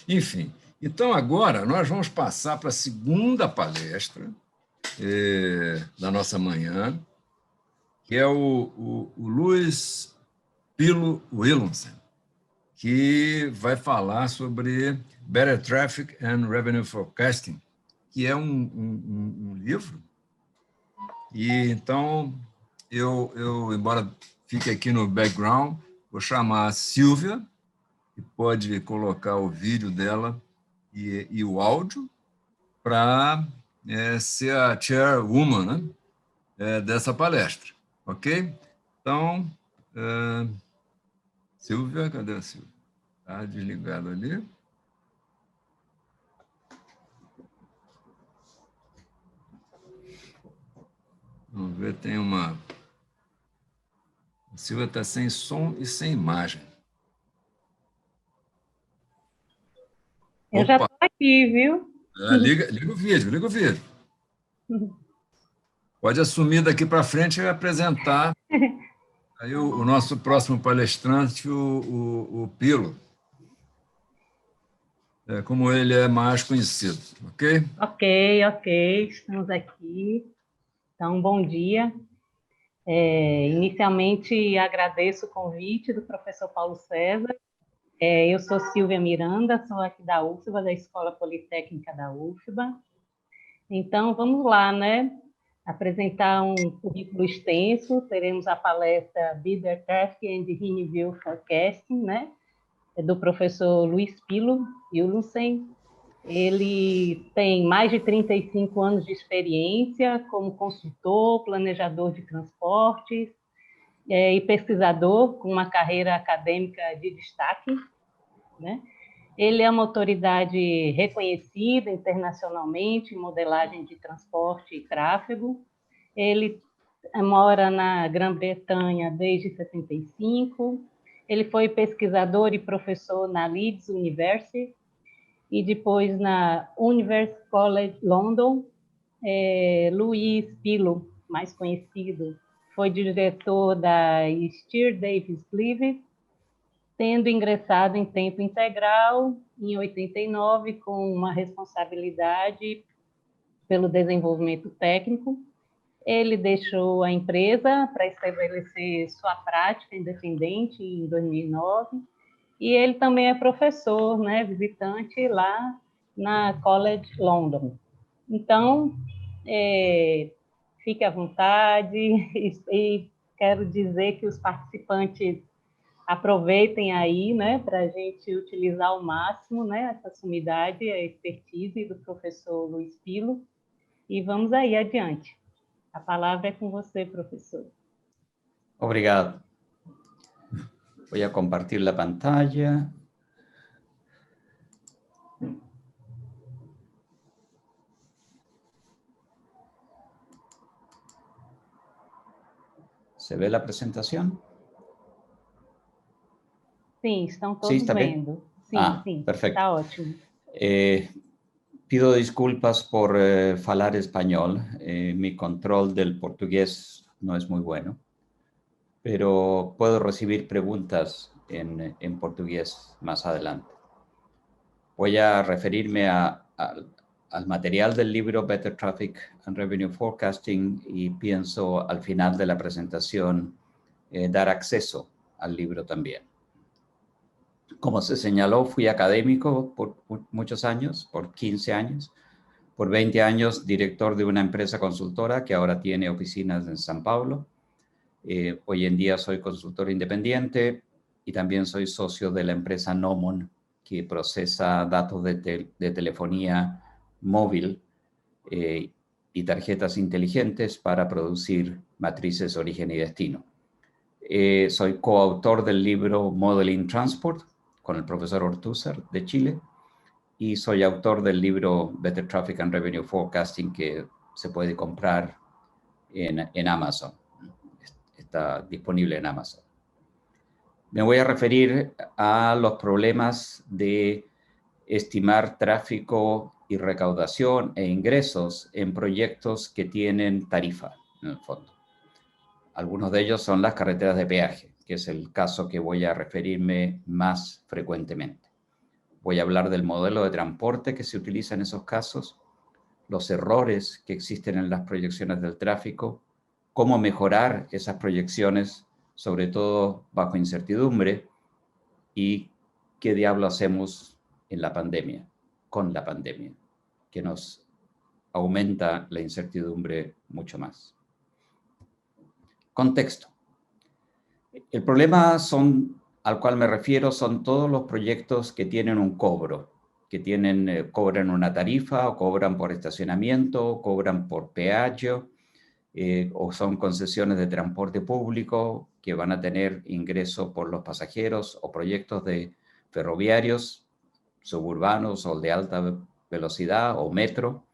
Enfim, então agora nós vamos passar para a segunda palestra da nossa manhã, que é o Luiz Pilo Willumsen, que vai falar sobre Better Traffic and Revenue Forecasting, que é um livro. E então, embora fique aqui no background, vou chamar a Silvia, que pode colocar o vídeo dela e o áudio, para ser a chairwoman, né, dessa palestra. Ok? Então, Silvia, cadê a Silvia? Está desligado ali. Vamos ver, tem uma... A Silvia está sem som e sem imagem. Eu já estou aqui, viu? Liga o vídeo, liga o vídeo. Pode assumir daqui para frente e apresentar aí o nosso próximo palestrante, o Pilo, como ele é mais conhecido, ok? Ok, estamos aqui. Então, bom dia. Inicialmente, agradeço o convite do professor Paulo César. Eu sou Silvia Miranda, sou aqui da UFBA, da Escola Politécnica da UFBA. Então, vamos lá, né? Apresentar um currículo extenso. Teremos a palestra Better Traffic and Revenue Forecasting, né? Do professor Luiz Pilo Willumsen. Ele tem mais de 35 anos de experiência como consultor, planejador de transportes e pesquisador com uma carreira acadêmica de destaque, né? Ele é uma autoridade reconhecida internacionalmente em modelagem de transporte e tráfego. Ele mora na Grã-Bretanha desde 65. Ele foi pesquisador e professor na Leeds University e depois na University College London. Luiz Pilo, mais conhecido, foi diretor da Steer Davis Live, tendo ingressado em tempo integral em 89 com uma responsabilidade pelo desenvolvimento técnico. Ele deixou a empresa para estabelecer sua prática independente em 2009 e ele também é professor, né, visitante lá na College London. Então, fique à vontade e quero dizer que os participantes aproveitem aí, né, para a gente utilizar ao máximo, né, essa sumidade, a expertise do professor Luiz Pilo, e vamos aí adiante. A palavra é com você, professor. Obrigado. Voy a compartir la pantalla. ¿Se ve la presentación? Sim, estão todos vendo. Sim, perfecto. Está ótimo. Pido disculpas por falar español. Mi control del portugués no es muy bueno, pero puedo recibir preguntas en portugués más adelante. Voy a referirme al material del libro Better Traffic and Revenue Forecasting y pienso al final de la presentación dar acceso al libro también. Como se señaló, fui académico por muchos años, por 15 años, por 20 años director de una empresa consultora que ahora tiene oficinas en San Paulo. Hoy en día soy consultor independiente y también soy socio de la empresa Nomon, que procesa datos de telefonía móvil y tarjetas inteligentes para producir matrices origen y destino. Soy coautor del libro Modeling Transport con el profesor Ortúzar de Chile y soy autor del libro Better Traffic and Revenue Forecasting que se puede comprar en Amazon. Está disponible en Amazon. Me voy a referir a los problemas de estimar tráfico y recaudación e ingresos en proyectos que tienen tarifa, en el fondo. Algunos de ellos son las carreteras de peaje, que es el caso que voy a referirme más frecuentemente. Voy a hablar del modelo de transporte que se utiliza en esos casos, los errores que existen en las proyecciones del tráfico, cómo mejorar esas proyecciones, sobre todo bajo incertidumbre, y qué diablo hacemos en la pandemia, con la pandemia, que nos aumenta la incertidumbre mucho más. Contexto. El problema al cual me refiero son todos los proyectos que tienen un cobro, que cobran una tarifa, o cobran por estacionamiento, o cobran por peaje, o son concesiones de transporte público que van a tener ingreso por los pasajeros, o proyectos de ferroviarios, suburbanos o de alta velocidad, o metro.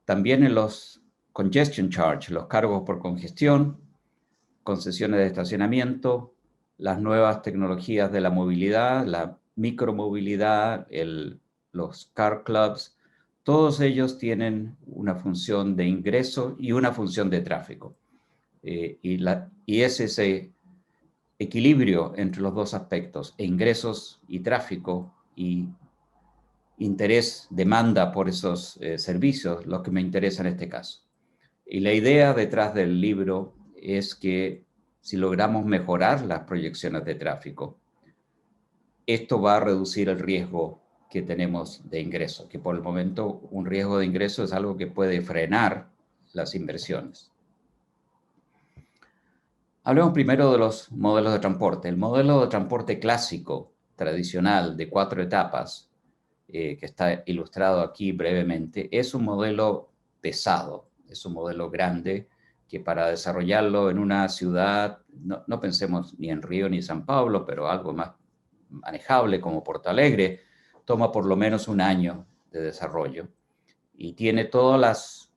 También en los congestion charge, los cargos por congestión, concesiones de estacionamiento, las nuevas tecnologías de la movilidad, la micromovilidad, los car clubs, todos ellos tienen una función de ingreso y una función de tráfico. Y es ese equilibrio entre los dos aspectos, ingresos y tráfico, y interés, demanda por esos servicios, los que me interesa en este caso. Y la idea detrás del libro es que si logramos mejorar las proyecciones de tráfico, esto va a reducir el riesgo que tenemos de ingreso, que por el momento un riesgo de ingreso es algo que puede frenar las inversiones. Hablemos primero de los modelos de transporte. El modelo de transporte clásico, tradicional, de 4 etapas, que está ilustrado aquí brevemente, es un modelo pesado, es un modelo grande, que para desarrollarlo en una ciudad, no pensemos ni en Río ni en San Pablo, pero algo más manejable como Porto Alegre, toma por lo menos un año de desarrollo y tiene todos los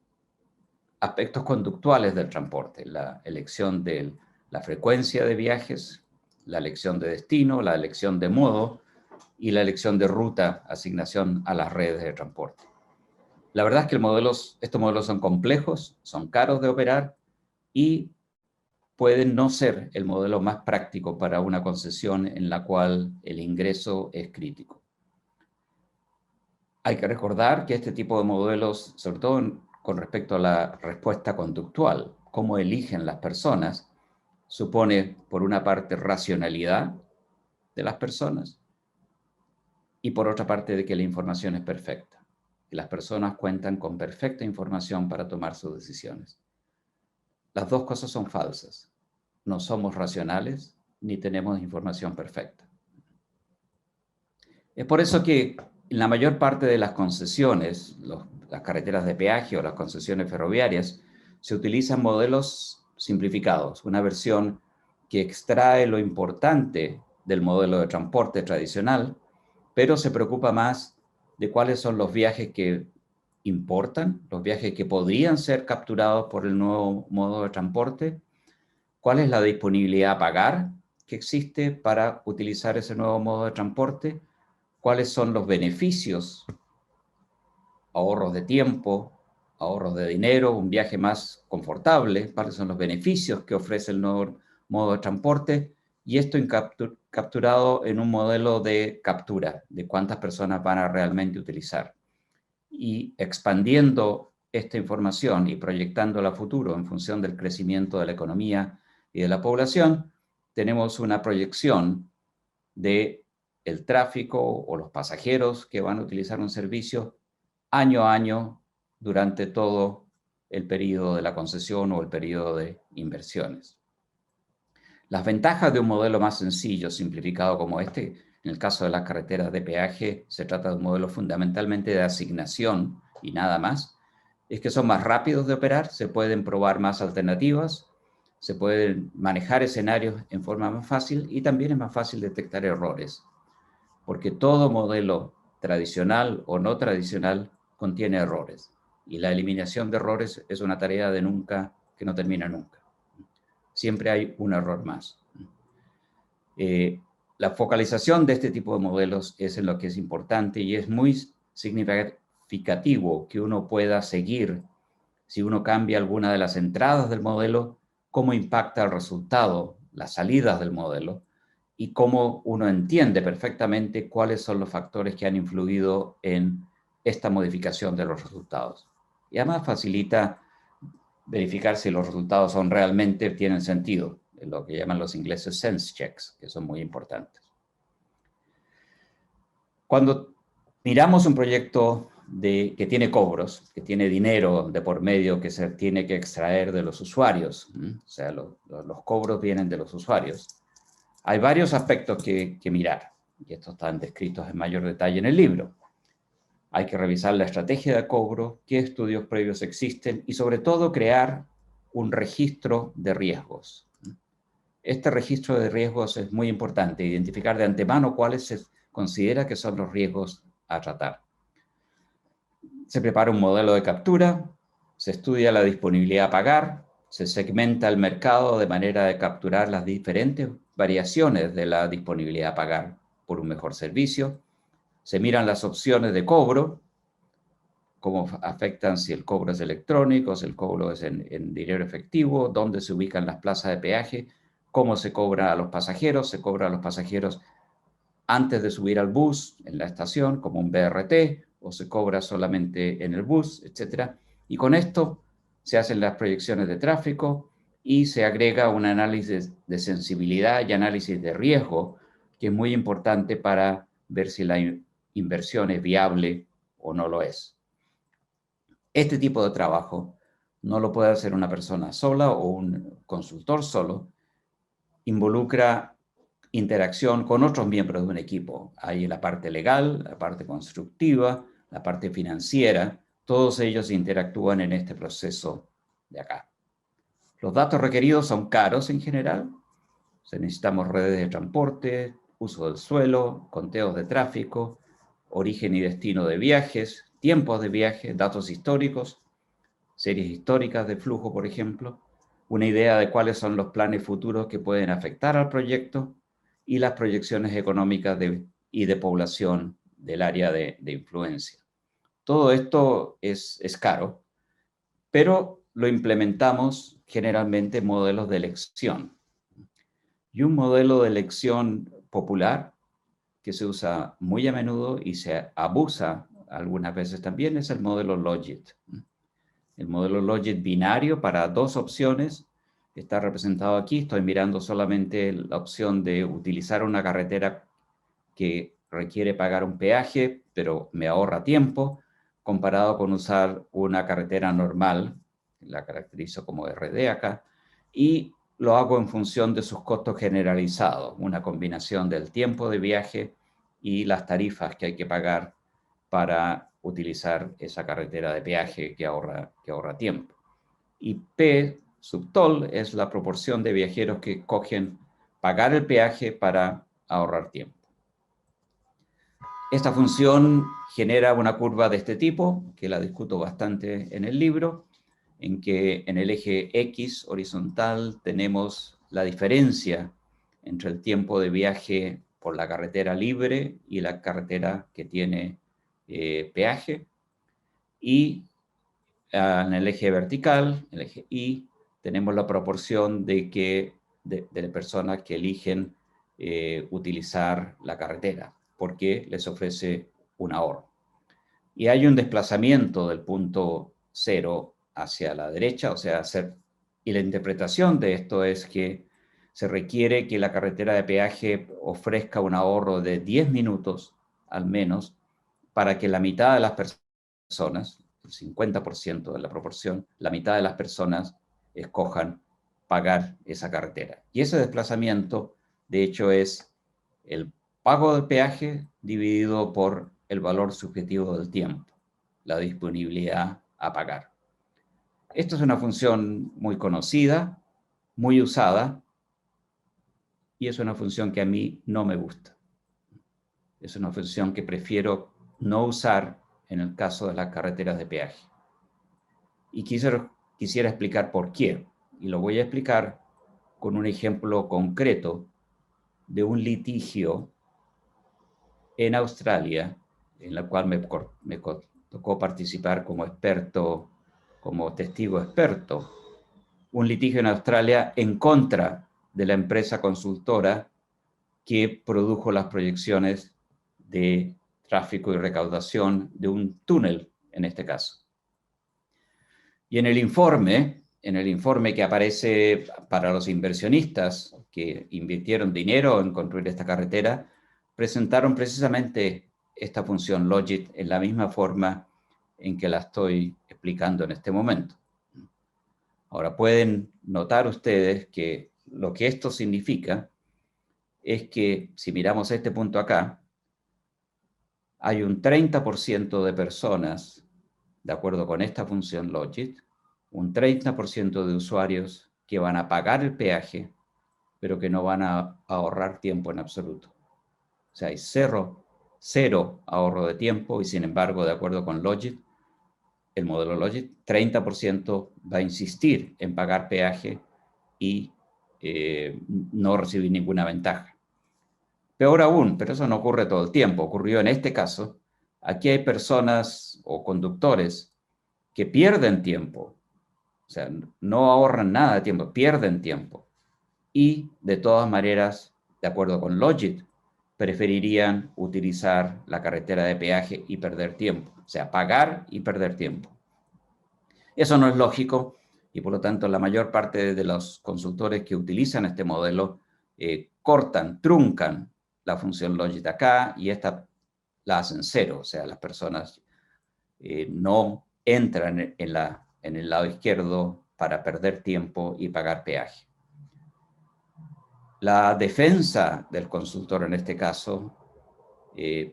aspectos conductuales del transporte, la elección de la frecuencia de viajes, la elección de destino, la elección de modo y la elección de ruta, asignación a las redes de transporte. La verdad es que estos modelos son complejos, son caros de operar y pueden no ser el modelo más práctico para una concesión en la cual el ingreso es crítico. Hay que recordar que este tipo de modelos, sobre todo con respecto a la respuesta conductual, cómo eligen las personas, supone, por una parte, racionalidad de las personas y por otra parte, de que la información es perfecta. Que las personas cuentan con perfecta información para tomar sus decisiones. Las dos cosas son falsas. No somos racionales ni tenemos información perfecta. Es por eso que en la mayor parte de las concesiones, las carreteras de peaje o las concesiones ferroviarias, se utilizan modelos simplificados, una versión que extrae lo importante del modelo de transporte tradicional, pero se preocupa más de cuáles son los viajes que importan, los viajes que podrían ser capturados por el nuevo modo de transporte, cuál es la disponibilidad a pagar que existe para utilizar ese nuevo modo de transporte, cuáles son los beneficios, ahorros de tiempo, ahorros de dinero, un viaje más confortable, cuáles son los beneficios que ofrece el nuevo modo de transporte, y esto capturado en un modelo de captura, de cuántas personas van a realmente utilizar. Y expandiendo esta información y proyectándola a futuro en función del crecimiento de la economía y de la población, tenemos una proyección de el tráfico o los pasajeros que van a utilizar un servicio año a año durante todo el periodo de la concesión o el periodo de inversiones. Las ventajas de un modelo más sencillo, simplificado como este, en el caso de las carreteras de peaje, se trata de un modelo fundamentalmente de asignación y nada más, es que son más rápidos de operar, se pueden probar más alternativas, se pueden manejar escenarios en forma más fácil y también es más fácil detectar errores, porque todo modelo tradicional o no tradicional contiene errores y la eliminación de errores es una tarea que no termina nunca. Siempre hay un error más. La focalización de este tipo de modelos es en lo que es importante y es muy significativo que uno pueda seguir, si uno cambia alguna de las entradas del modelo, cómo impacta el resultado, las salidas del modelo, y cómo uno entiende perfectamente cuáles son los factores que han influido en esta modificación de los resultados. Y además facilita verificar si los resultados son realmente tienen sentido, lo que llaman los ingleses sense checks, que son muy importantes. Cuando miramos un proyecto que tiene cobros, que tiene dinero de por medio que se tiene que extraer de los usuarios, o sea, los cobros vienen de los usuarios, hay varios aspectos que mirar, y estos están descritos en mayor detalle en el libro. Hay que revisar la estrategia de cobro, qué estudios previos existen y sobre todo crear un registro de riesgos. Este registro de riesgos es muy importante, identificar de antemano cuáles se considera que son los riesgos a tratar. Se prepara un modelo de captura, se estudia la disponibilidad a pagar, se segmenta el mercado de manera de capturar las diferentes variaciones de la disponibilidad a pagar por un mejor servicio, se miran las opciones de cobro, cómo afectan si el cobro es electrónico, si el cobro es en dinero efectivo, dónde se ubican las plazas de peaje, cómo se cobra a los pasajeros, se cobra a los pasajeros antes de subir al bus en la estación, como un BRT, o se cobra solamente en el bus, etc. Y con esto se hacen las proyecciones de tráfico y se agrega un análisis de sensibilidad y análisis de riesgo, que es muy importante para ver si la inversión es viable o no lo es. Este tipo de trabajo no lo puede hacer una persona sola o un consultor solo. Involucra interacción con otros miembros de un equipo. Hay la parte legal, la parte constructiva, la parte financiera. Todos ellos interactúan en este proceso de acá. Los datos requeridos son caros en general. Necesitamos redes de transporte, uso del suelo, conteos de tráfico, origen y destino de viajes, tiempos de viaje, datos históricos, series históricas de flujo, por ejemplo, una idea de cuáles son los planes futuros que pueden afectar al proyecto y las proyecciones económicas y de población del área de influencia. Todo esto es caro, pero lo implementamos generalmente en modelos de elección. Y un modelo de elección popular que se usa muy a menudo y se abusa algunas veces también es el modelo Logit. El modelo Logit binario para dos opciones está representado aquí. Estoy mirando solamente la opción de utilizar una carretera que requiere pagar un peaje, pero me ahorra tiempo, comparado con usar una carretera normal, la caracterizo como RD acá, y lo hago en función de sus costos generalizados, una combinación del tiempo de viaje y las tarifas que hay que pagar para utilizar esa carretera de peaje que ahorra tiempo. Y P sub toll es la proporción de viajeros que escogen pagar el peaje para ahorrar tiempo. Esta función genera una curva de este tipo, que la discuto bastante en el libro, en que en el eje X horizontal tenemos la diferencia entre el tiempo de viaje por la carretera libre y la carretera que tiene peaje. Y en el eje vertical, el eje Y, tenemos la proporción de personas que eligen utilizar la carretera, porque les ofrece un ahorro. Y hay un desplazamiento del punto cero hacia la derecha, o sea, y la interpretación de esto es que se requiere que la carretera de peaje ofrezca un ahorro de 10 minutos, al menos, para que la mitad de las personas, el 50% de la proporción, la mitad de las personas escojan pagar esa carretera. Y ese desplazamiento, de hecho, es el pago del peaje dividido por el valor subjetivo del tiempo, la disponibilidad a pagar. Esta es una función muy conocida, muy usada, y es una función que a mí no me gusta. Es una función que prefiero no usar en el caso de las carreteras de peaje. Y quisiera explicar por qué. Y lo voy a explicar con un ejemplo concreto de un litigio en Australia, en la cual me tocó participar como experto, como testigo experto. Un litigio en Australia en contra de la empresa consultora que produjo las proyecciones de tráfico y recaudación de un túnel, en este caso. Y en el informe que aparece para los inversionistas que invirtieron dinero en construir esta carretera, presentaron precisamente esta función Logit en la misma forma en que la estoy explicando en este momento. Ahora, pueden notar ustedes que lo que esto significa es que, si miramos este punto acá, hay un 30% de personas, de acuerdo con esta función Logit, un 30% de usuarios que van a pagar el peaje, pero que no van a ahorrar tiempo en absoluto. O sea, hay cero ahorro de tiempo y, sin embargo, de acuerdo con Logit, el modelo Logit, 30% va a insistir en pagar peaje y no recibir ninguna ventaja. Peor aún, pero eso no ocurre todo el tiempo, ocurrió en este caso. Aquí hay personas o conductores que pierden tiempo, o sea, no ahorran nada de tiempo, pierden tiempo. Y de todas maneras, de acuerdo con Logit, preferirían utilizar la carretera de peaje y perder tiempo, o sea, pagar y perder tiempo. Eso no es lógico y, por lo tanto, la mayor parte de los consultores que utilizan este modelo cortan, truncan la función Logit acá y esta la hacen cero, o sea, las personas no entran en el lado izquierdo para perder tiempo y pagar peaje. La defensa del consultor en este caso,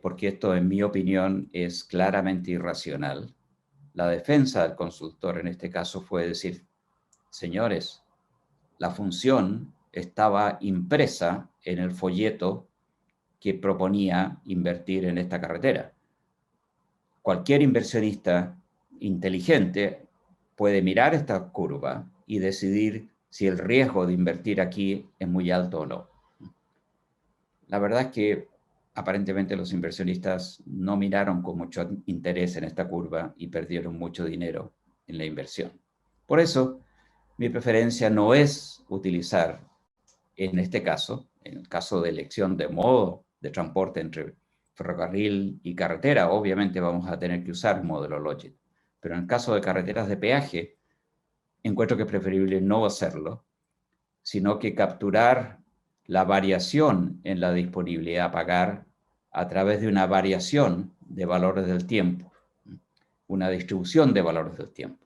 porque esto en mi opinión es claramente irracional, la defensa del consultor en este caso fue decir, señores, la función estaba impresa en el folleto que proponía invertir en esta carretera. Cualquier inversionista inteligente puede mirar esta curva y decidir si el riesgo de invertir aquí es muy alto o no. La verdad es que aparentemente los inversionistas no miraron con mucho interés en esta curva y perdieron mucho dinero en la inversión. Por eso, mi preferencia no es utilizar, en este caso, en el caso de elección de modo de transporte entre ferrocarril y carretera, obviamente vamos a tener que usar el modelo Logit. Pero en el caso de carreteras de peaje, encuentro que es preferible no hacerlo, sino que capturar la variación en la disponibilidad a pagar a través de una variación de valores del tiempo, una distribución de valores del tiempo.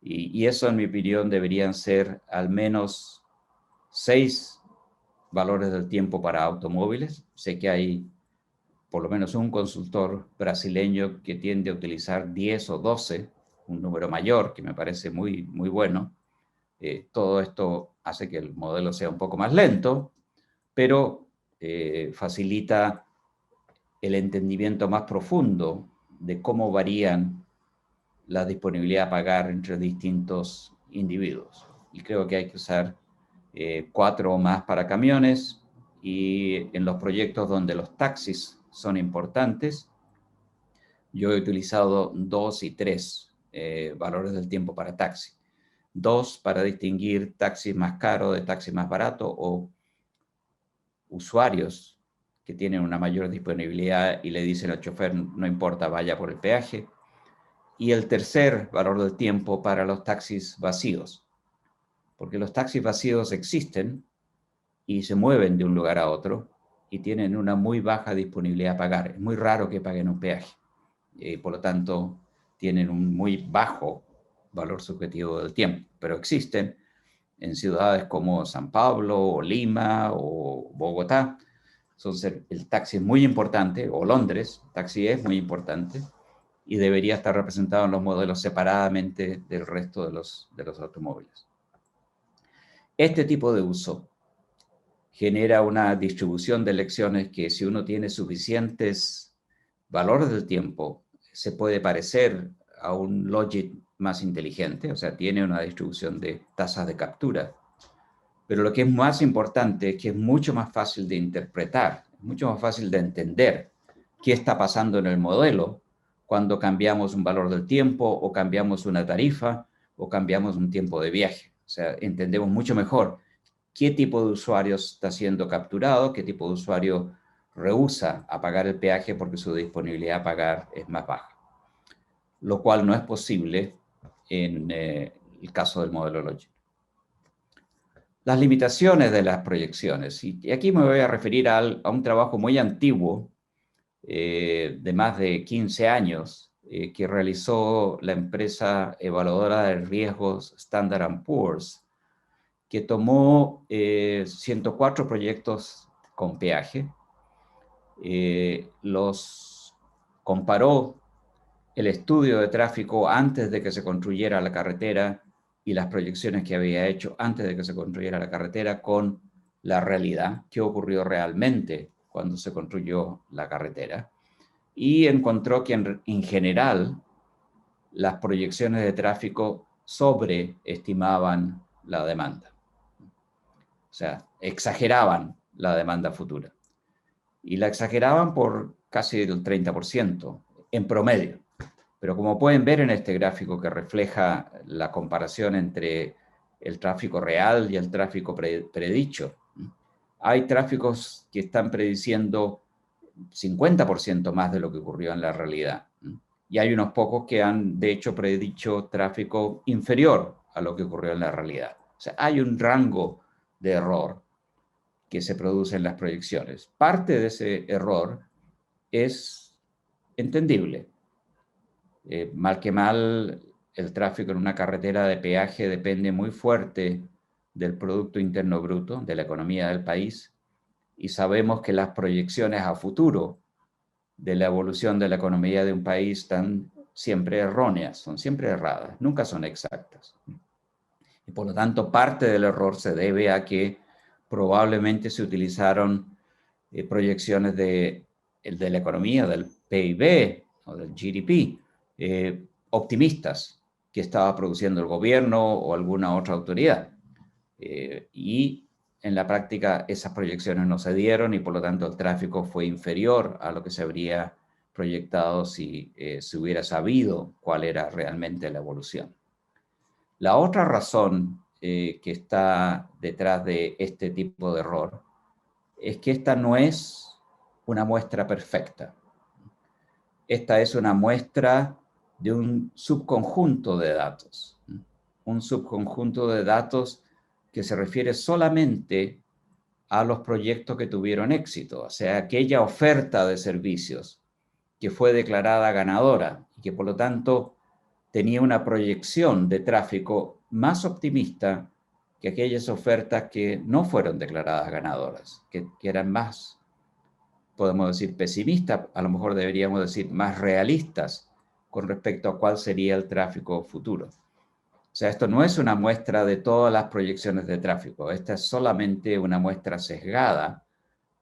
Y eso, en mi opinión, deberían ser al menos 6 valores del tiempo para automóviles. Sé que hay por lo menos un consultor brasileño que tiende a utilizar 10 o 12, un número mayor que me parece muy, muy bueno. Todo esto hace que el modelo sea un poco más lento, pero facilita el entendimiento más profundo de cómo varían la disponibilidad a pagar entre distintos individuos. Y creo que hay que usar 4 o más para camiones, y en los proyectos donde los taxis son importantes, yo he utilizado 2 y 3 valores del tiempo para taxi. 2 para distinguir taxis más caros de taxis más baratos o usuarios que tienen una mayor disponibilidad y le dicen al chofer, no importa, vaya por el peaje. Y el tercer valor del tiempo para los taxis vacíos, porque los taxis vacíos existen y se mueven de un lugar a otro y tienen una muy baja disponibilidad a pagar. Es muy raro que paguen un peaje. Por lo tanto, tienen un muy bajo valor subjetivo del tiempo, pero existen en ciudades como San Pablo, o Lima, o Bogotá. Entonces, el taxi es muy importante, o Londres, el taxi es muy importante, y debería estar representado en los modelos separadamente del resto de los automóviles. Este tipo de uso genera una distribución de elecciones que, si uno tiene suficientes valores del tiempo, se puede parecer a un Logit más inteligente, o sea, tiene una distribución de tasas de captura. Pero lo que es más importante es que es mucho más fácil de interpretar, mucho más fácil de entender qué está pasando en el modelo cuando cambiamos un valor del tiempo, o cambiamos una tarifa, o cambiamos un tiempo de viaje. O sea, entendemos mucho mejor qué tipo de usuario está siendo capturado, qué tipo de usuario rehúsa a pagar el peaje porque su disponibilidad a pagar es más baja, lo cual no es posible en el caso del modelo Logitech. Las limitaciones de las proyecciones, y aquí me voy a referir a un trabajo muy antiguo, de más de 15 años, que realizó la empresa evaluadora de riesgos Standard & Poor's, que tomó 104 proyectos con peaje, los comparó el estudio de tráfico antes de que se construyera la carretera y las proyecciones que había hecho antes de que se construyera la carretera con la realidad, qué ocurrió realmente cuando se construyó la carretera, y encontró que en general las proyecciones de tráfico sobreestimaban la demanda. O sea, exageraban la demanda futura. Y la exageraban por casi el 30% en promedio. Pero como pueden ver en este gráfico que refleja la comparación entre el tráfico real y el tráfico predicho, hay tráficos que están prediciendo 50% más de lo que ocurrió en la realidad. Y hay unos pocos que han, de hecho, predicho tráfico inferior a lo que ocurrió en la realidad. O sea, hay un rango de error que se produce en las proyecciones. Parte de ese error es entendible. Mal que mal, el tráfico en una carretera de peaje depende muy fuerte del Producto Interno Bruto, de la economía del país, y sabemos que las proyecciones a futuro de la evolución de la economía de un país están siempre erróneas, son siempre erradas, nunca son exactas. Y por lo tanto, parte del error se debe a que probablemente se utilizaron proyecciones de la economía, del PIB o del GDP, optimistas que estaba produciendo el gobierno o alguna otra autoridad. Y en la práctica esas proyecciones no se dieron y por lo tanto el tráfico fue inferior a lo que se habría proyectado si se hubiera sabido cuál era realmente la evolución. La otra razón que está detrás de este tipo de error es que esta no es una muestra perfecta. Esta es una muestra de un subconjunto de datos. Un subconjunto de datos que se refiere solamente a los proyectos que tuvieron éxito, o sea, aquella oferta de servicios que fue declarada ganadora y que por lo tanto tenía una proyección de tráfico más optimista que aquellas ofertas que no fueron declaradas ganadoras, que eran más, podemos decir, pesimistas, a lo mejor deberíamos decir más realistas con respecto a cuál sería el tráfico futuro. O sea, esto no es una muestra de todas las proyecciones de tráfico, esta es solamente una muestra sesgada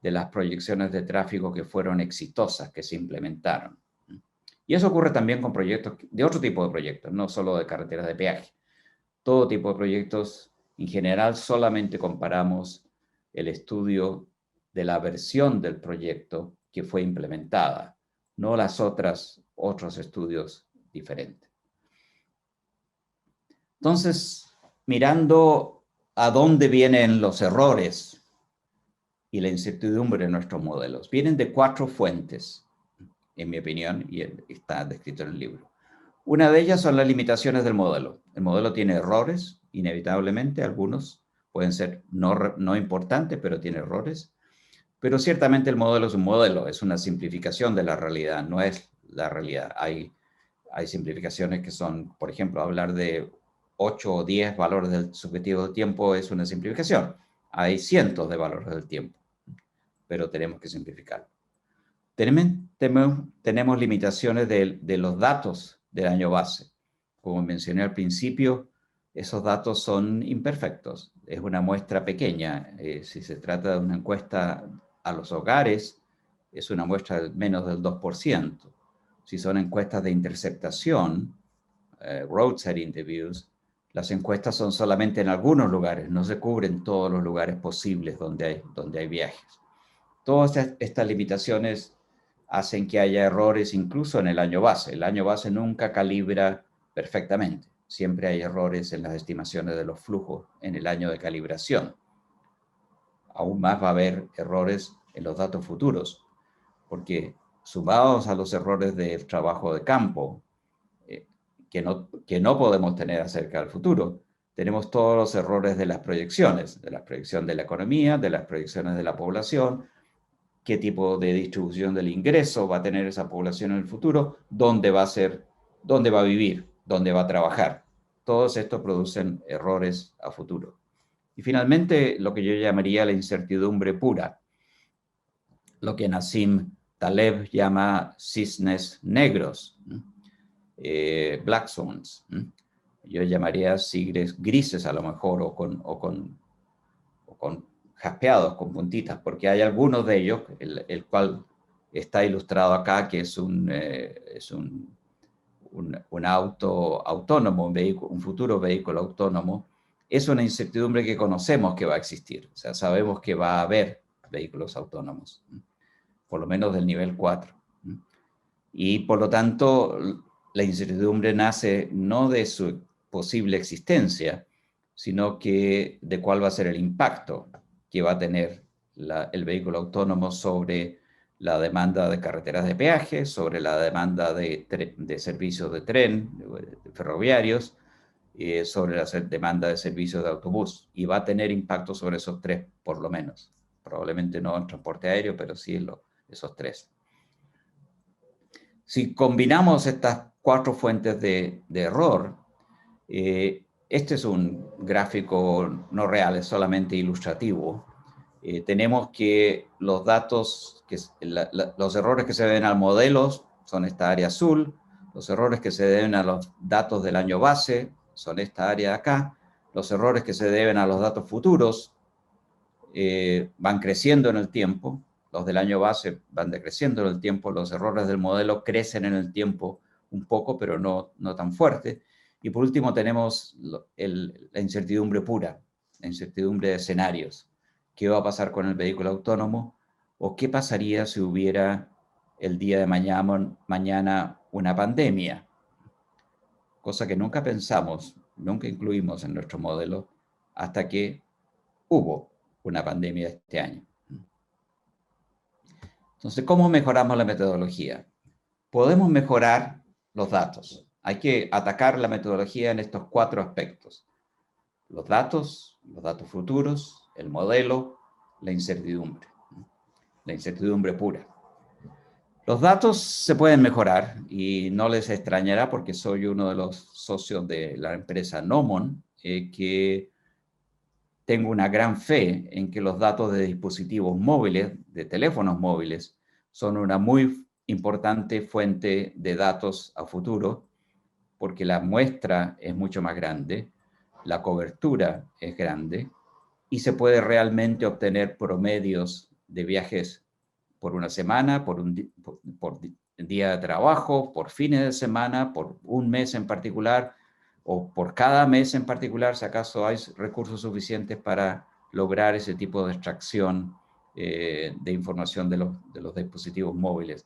de las proyecciones de tráfico que fueron exitosas, que se implementaron. Y eso ocurre también con proyectos, de otro tipo de proyectos, no solo de carreteras de peaje. Todo tipo de proyectos, en general, solamente comparamos el estudio de la versión del proyecto que fue implementada, no las otros estudios diferentes. Entonces, mirando a dónde vienen los errores y la incertidumbre en nuestros modelos, vienen de 4 fuentes, en mi opinión, y está descrito en el libro. Una de ellas son las limitaciones del modelo. El modelo tiene errores, inevitablemente, algunos pueden ser no importantes, pero tiene errores. Pero ciertamente el modelo es un modelo, es una simplificación de la realidad, no es la realidad. Hay simplificaciones que son, por ejemplo, hablar de 8 o 10 valores del subjetivo del tiempo es una simplificación. Hay cientos de valores del tiempo, pero tenemos que simplificarlo. Tenemos limitaciones de los datos del año base. Como mencioné al principio, esos datos son imperfectos. Es una muestra pequeña. Si se trata de una encuesta a los hogares, es una muestra de menos del 2%. Si son encuestas de interceptación, roadside interviews, las encuestas son solamente en algunos lugares, no se cubren todos los lugares posibles donde hay viajes. Todas estas limitaciones hacen que haya errores incluso en el año base. El año base nunca calibra perfectamente. Siempre hay errores en las estimaciones de los flujos en el año de calibración. aún más va a haber errores en los datos futuros, porque sumados a los errores del trabajo de campo, que no podemos tener acerca del futuro, tenemos todos los errores de las proyecciones, de la proyección de la economía, de las proyecciones de la población, qué tipo de distribución del ingreso va a tener esa población en el futuro, dónde va a vivir, dónde va a trabajar. Todos estos producen errores a futuro. Y finalmente, lo que yo llamaría la incertidumbre pura, lo que Nassim Taleb llama cisnes negros, black swans. Yo llamaría tigres grises a lo mejor, o con jaspeados, con puntitas, porque hay algunos de ellos, el cual está ilustrado acá, que es un auto autónomo, un futuro vehículo autónomo. Es una incertidumbre que conocemos que va a existir. O sea, sabemos que va a haber vehículos autónomos, por lo menos del nivel 4. Y por lo tanto, la incertidumbre nace no de su posible existencia, sino que de cuál va a ser el impacto que va a tener el vehículo autónomo sobre la demanda de carreteras de peaje, sobre la demanda de servicios de tren, de ferroviarios, sobre la demanda de servicios de autobús. Y va a tener impacto sobre esos tres, por lo menos. Probablemente no en transporte aéreo, pero sí en esos tres. Si combinamos estas 4 fuentes de error, este es un gráfico no real, es solamente ilustrativo. Tenemos que los datos, los errores que se deben al modelo son esta área azul, los errores que se deben a los datos del año base son esta área de acá, los errores que se deben a los datos futuros van creciendo en el tiempo, los del año base van decreciendo en el tiempo, los errores del modelo crecen en el tiempo un poco, pero no tan fuerte. Y por último tenemos la incertidumbre pura, la incertidumbre de escenarios. ¿Qué va a pasar con el vehículo autónomo? ¿O qué pasaría si hubiera el día de mañana una pandemia? Cosa que nunca pensamos, nunca incluimos en nuestro modelo, hasta que hubo una pandemia este año. Entonces, ¿cómo mejoramos la metodología? Podemos mejorar los datos. Hay que atacar la metodología en estos 4 aspectos. Los datos futuros, el modelo, la incertidumbre pura. Los datos se pueden mejorar y no les extrañará porque soy uno de los socios de la empresa Nomon, que tengo una gran fe en que los datos de dispositivos móviles, de teléfonos móviles, son una muy importante fuente de datos a futuro, porque la muestra es mucho más grande, la cobertura es grande, y se puede realmente obtener promedios de viajes por una semana, por día de trabajo, por fines de semana, por un mes en particular, o por cada mes en particular, si acaso hay recursos suficientes para lograr ese tipo de extracción de información de los dispositivos móviles.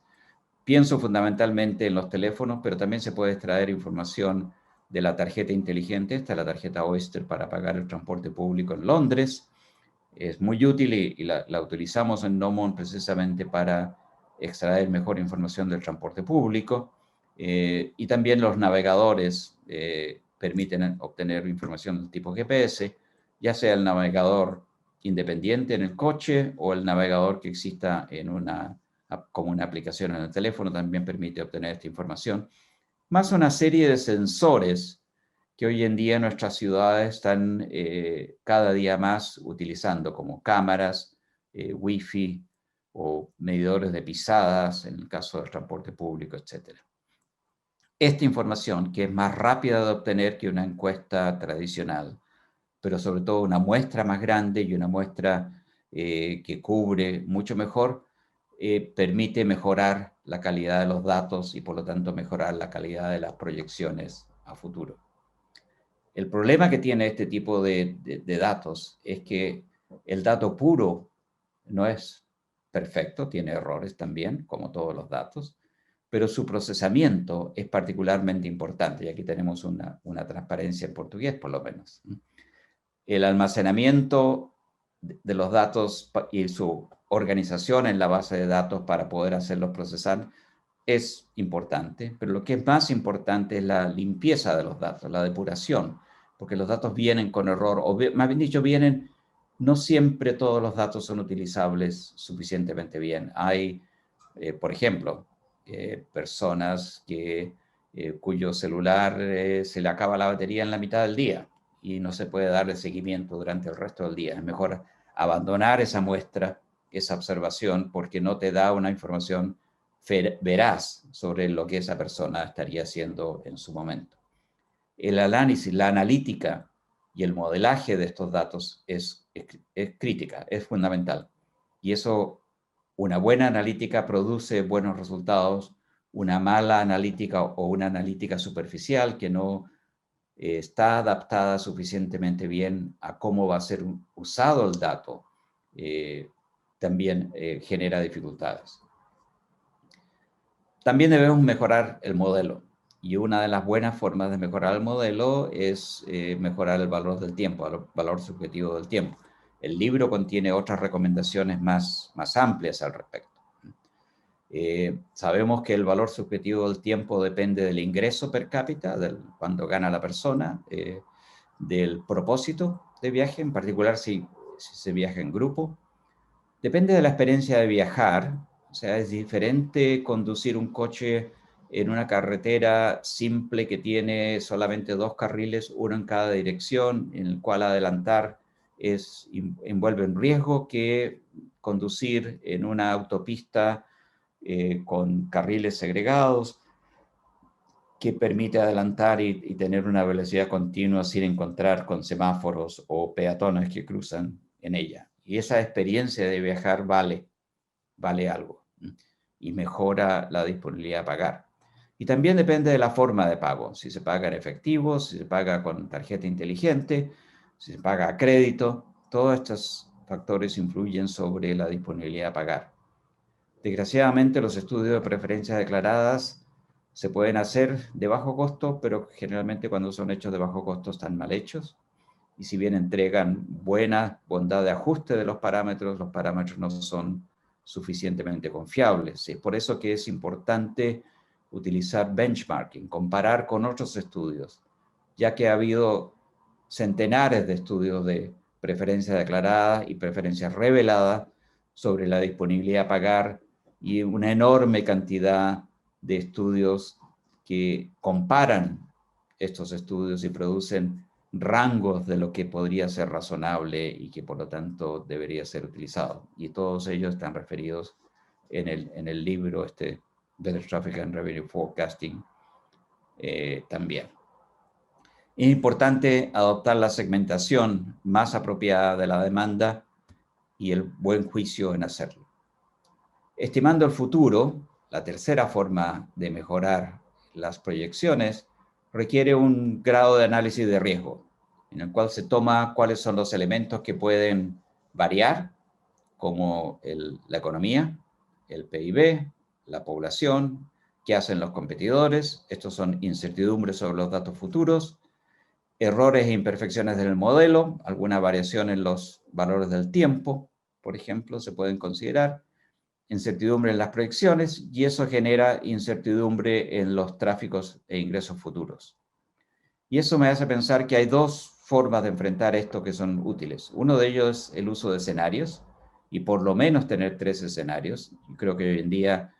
Pienso fundamentalmente en los teléfonos, pero también se puede extraer información de la tarjeta inteligente. Esta es la tarjeta Oyster para pagar el transporte público en Londres. Es muy útil y la utilizamos en Nomon precisamente para extraer mejor información del transporte público. Y también los navegadores permiten obtener información del tipo GPS, ya sea el navegador independiente en el coche o el navegador que exista como una aplicación en el teléfono, también permite obtener esta información. Más una serie de sensores que hoy en día nuestras ciudades están cada día más utilizando, como cámaras, Wi-Fi o medidores de pisadas, en el caso del transporte público, etc. Esta información, que es más rápida de obtener que una encuesta tradicional, pero sobre todo una muestra más grande y una muestra que cubre mucho mejor, permite mejorar la calidad de los datos y por lo tanto mejorar la calidad de las proyecciones a futuro. El problema que tiene este tipo de datos es que el dato puro no es perfecto, tiene errores también, como todos los datos, pero su procesamiento es particularmente importante, y aquí tenemos una transparencia en portugués, por lo menos. El almacenamiento de los datos y su organización en la base de datos para poder hacerlos procesar es importante, pero lo que es más importante es la limpieza de los datos, la depuración, porque los datos vienen con error, o más bien dicho, no siempre todos los datos son utilizables suficientemente bien. Hay, por ejemplo, personas cuyo celular se le acaba la batería en la mitad del día y no se puede darle seguimiento durante el resto del día. Es mejor abandonar esa muestra, esa observación, porque no te da una información veraz sobre lo que esa persona estaría haciendo en su momento. El análisis, la analítica y el modelaje de estos datos es crítica, es fundamental. Y eso, una buena analítica produce buenos resultados, una mala analítica o una analítica superficial que no está adaptada suficientemente bien a cómo va a ser usado el dato, también genera dificultades. También debemos mejorar el modelo. Y una de las buenas formas de mejorar el modelo es mejorar el valor del tiempo, el valor subjetivo del tiempo. El libro contiene otras recomendaciones más amplias al respecto. Sabemos que el valor subjetivo del tiempo depende del ingreso per cápita, cuando gana la persona, del propósito de viaje, en particular si se viaja en grupo. Depende de la experiencia de viajar. O sea, es diferente conducir un coche en una carretera simple que tiene solamente 2 carriles, uno en cada dirección, en el cual adelantar envuelve un riesgo, que conducir en una autopista con carriles segregados, que permite adelantar y tener una velocidad continua sin encontrar con semáforos o peatones que cruzan en ella. Y esa experiencia de viajar vale algo y mejora la disponibilidad a pagar. Y también depende de la forma de pago, si se paga en efectivo, si se paga con tarjeta inteligente, si se paga a crédito. Todos estos factores influyen sobre la disponibilidad a pagar. Desgraciadamente, los estudios de preferencias declaradas se pueden hacer de bajo costo, pero generalmente cuando son hechos de bajo costo están mal hechos. Y si bien entregan buena bondad de ajuste de los parámetros no son suficientemente confiables. Es por eso que es importante utilizar benchmarking, comparar con otros estudios, ya que ha habido centenares de estudios de preferencia declarada y preferencia revelada sobre la disponibilidad a pagar y una enorme cantidad de estudios que comparan estos estudios y producen rangos de lo que podría ser razonable y que por lo tanto debería ser utilizado. Y todos ellos están referidos en el libro Better Traffic and Revenue Forecasting también. Es importante adoptar la segmentación más apropiada de la demanda y el buen juicio en hacerlo. Estimando el futuro, la tercera forma de mejorar las proyecciones requiere un grado de análisis de riesgo, en el cual se toma cuáles son los elementos que pueden variar, como la economía, el PIB, la población, qué hacen los competidores. Estos son incertidumbres sobre los datos futuros, errores e imperfecciones del modelo, alguna variación en los valores del tiempo, por ejemplo, se pueden considerar, incertidumbre en las proyecciones, y eso genera incertidumbre en los tráficos e ingresos futuros. Y eso me hace pensar que hay 2 formas de enfrentar esto que son útiles. Uno de ellos es el uso de escenarios, y por lo menos tener 3 escenarios. Yo creo que hoy en día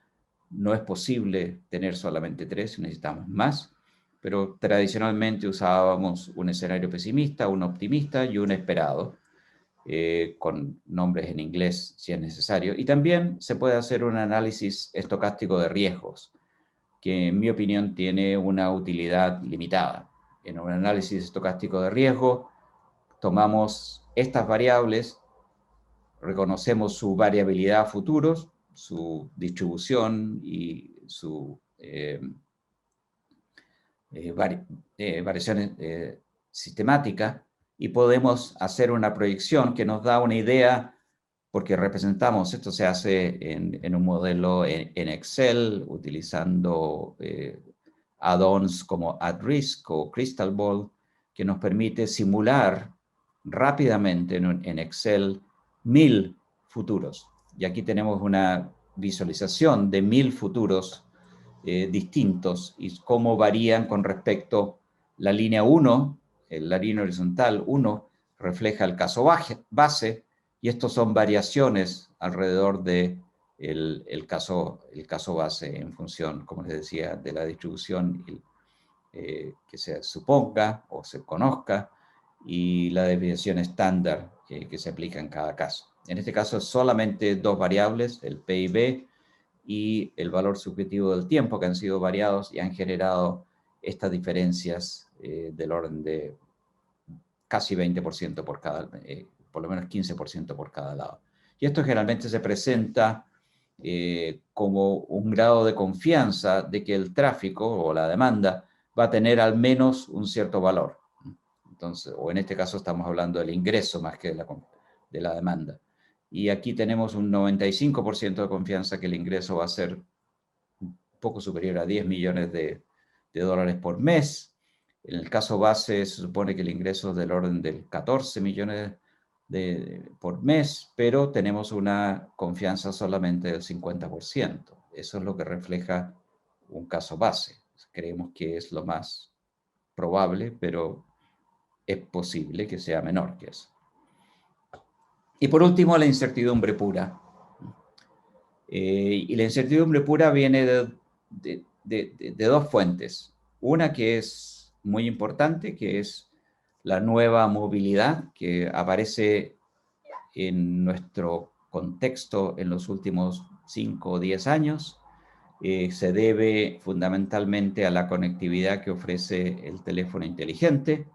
no es posible tener solamente 3, necesitamos más, pero tradicionalmente usábamos un escenario pesimista, un optimista y un esperado, con nombres en inglés si es necesario. Y también se puede hacer un análisis estocástico de riesgos, que en mi opinión tiene una utilidad limitada. En un análisis estocástico de riesgo, tomamos estas variables, reconocemos su variabilidad a futuros, su distribución y su variaciones sistemáticas, y podemos hacer una proyección que nos da una idea, porque representamos, esto se hace en un modelo en Excel, utilizando add-ons como AdRisk o Crystal Ball, que nos permite simular rápidamente en Excel 1000 futuros. Y aquí tenemos una visualización de 1000 futuros distintos y cómo varían con respecto la línea 1, la línea horizontal 1, refleja el caso base, y estos son variaciones alrededor de el caso base en función, como les decía, de la distribución que se suponga o se conozca y la desviación estándar que se aplica en cada caso. En este caso, solamente dos variables, el PIB y el valor subjetivo del tiempo, que han sido variados y han generado estas diferencias del orden de casi 20% por cada, por lo menos 15% por cada lado. Y esto generalmente se presenta como un grado de confianza de que el tráfico o la demanda va a tener al menos un cierto valor. Entonces, o en este caso estamos hablando del ingreso más que de la demanda. Y aquí tenemos un 95% de confianza que el ingreso va a ser un poco superior a 10 millones de dólares por mes. En el caso base se supone que el ingreso es del orden de 14 millones por mes, pero tenemos una confianza solamente del 50%. Eso es lo que refleja un caso base. Creemos que es lo más probable, pero es posible que sea menor que eso. Y por último, la incertidumbre pura. Y la incertidumbre pura viene de dos fuentes. Una que es muy importante, que es la nueva movilidad que aparece en nuestro contexto en los últimos 5 o 10 años. Se debe fundamentalmente a la conectividad que ofrece el teléfono inteligente,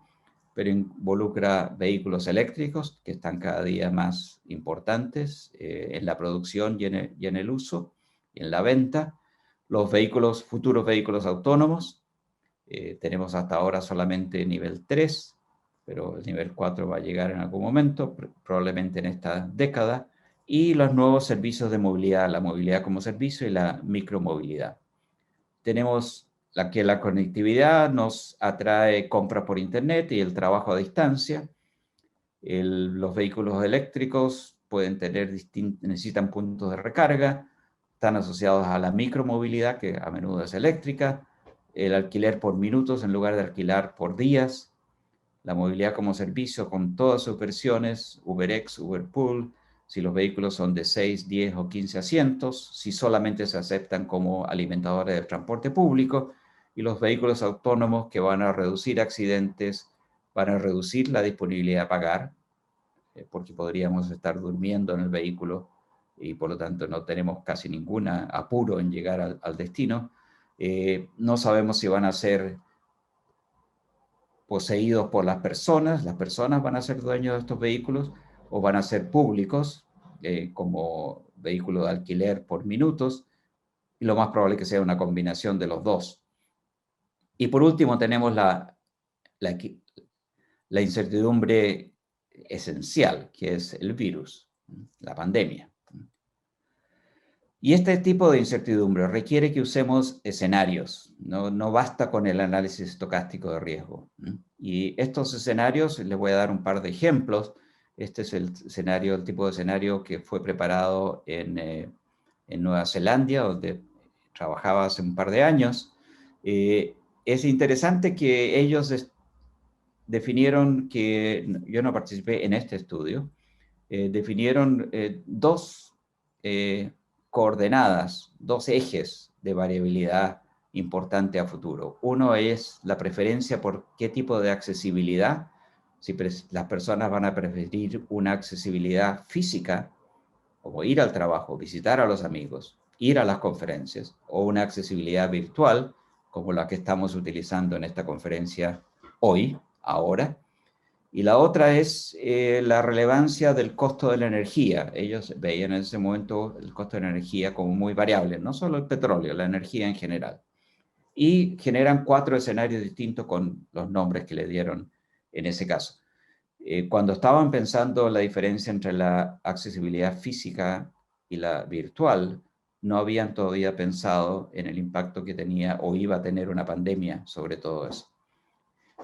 pero involucra vehículos eléctricos que están cada día más importantes en la producción y en el uso, y en la venta. Los futuros vehículos autónomos, tenemos hasta ahora solamente nivel 3, pero el nivel 4 va a llegar en algún momento, probablemente en esta década, y los nuevos servicios de movilidad, la movilidad como servicio y la micromovilidad. Tenemos la conectividad nos atrae compras por internet y el trabajo a distancia. Los vehículos eléctricos necesitan puntos de recarga, están asociados a la micromovilidad, que a menudo es eléctrica, el alquiler por minutos en lugar de alquilar por días, la movilidad como servicio con todas sus versiones, UberX, Uberpool, si los vehículos son de 6, 10 o 15 asientos, si solamente se aceptan como alimentadores del transporte público, y los vehículos autónomos que van a reducir accidentes, van a reducir la disponibilidad a pagar, porque podríamos estar durmiendo en el vehículo y por lo tanto no tenemos casi ningún apuro en llegar al destino. No sabemos si van a ser poseídos por las personas van a ser dueños de estos vehículos o van a ser públicos como vehículo de alquiler por minutos, y lo más probable es que sea una combinación de los dos. Y por último tenemos la incertidumbre esencial, que es el virus, la pandemia. Y este tipo de incertidumbre requiere que usemos escenarios, no basta con el análisis estocástico de riesgo. Y estos escenarios, les voy a dar un par de ejemplos. Este es el tipo de escenario que fue preparado en Nueva Zelanda, donde trabajaba hace un par de años. Es interesante que ellos definieron yo no participé en este estudio, definieron dos coordenadas, dos ejes de variabilidad importante a futuro. Uno es la preferencia por qué tipo de accesibilidad, si las personas van a preferir una accesibilidad física, como ir al trabajo, visitar a los amigos, ir a las conferencias, o una accesibilidad virtual, como la que estamos utilizando en esta conferencia hoy, ahora. Y la otra es la relevancia del costo de la energía. Ellos veían en ese momento el costo de la energía como muy variable, no solo el petróleo, la energía en general. Y generan 4 escenarios distintos con los nombres que le dieron en ese caso. Cuando estaban pensando la diferencia entre la accesibilidad física y la virtual, no habían todavía pensado en el impacto que tenía o iba a tener una pandemia sobre todo eso.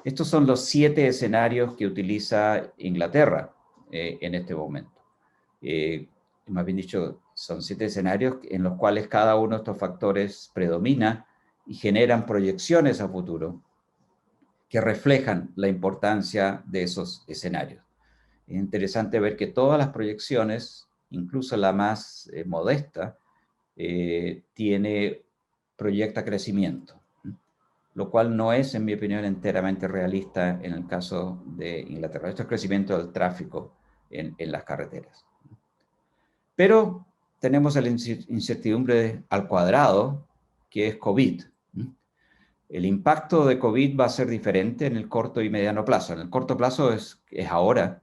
Estos son los 7 escenarios que utiliza Inglaterra en este momento. más bien dicho, son 7 escenarios en los cuales cada uno de estos factores predomina y generan proyecciones a futuro que reflejan la importancia de esos escenarios. Es interesante ver que todas las proyecciones, incluso la más modesta, proyecta crecimiento, lo cual no es, en mi opinión, enteramente realista en el caso de Inglaterra. Esto es crecimiento del tráfico en las carreteras. Pero tenemos la incertidumbre al cuadrado, que es COVID. El impacto de COVID va a ser diferente en el corto y mediano plazo. En el corto plazo es ahora,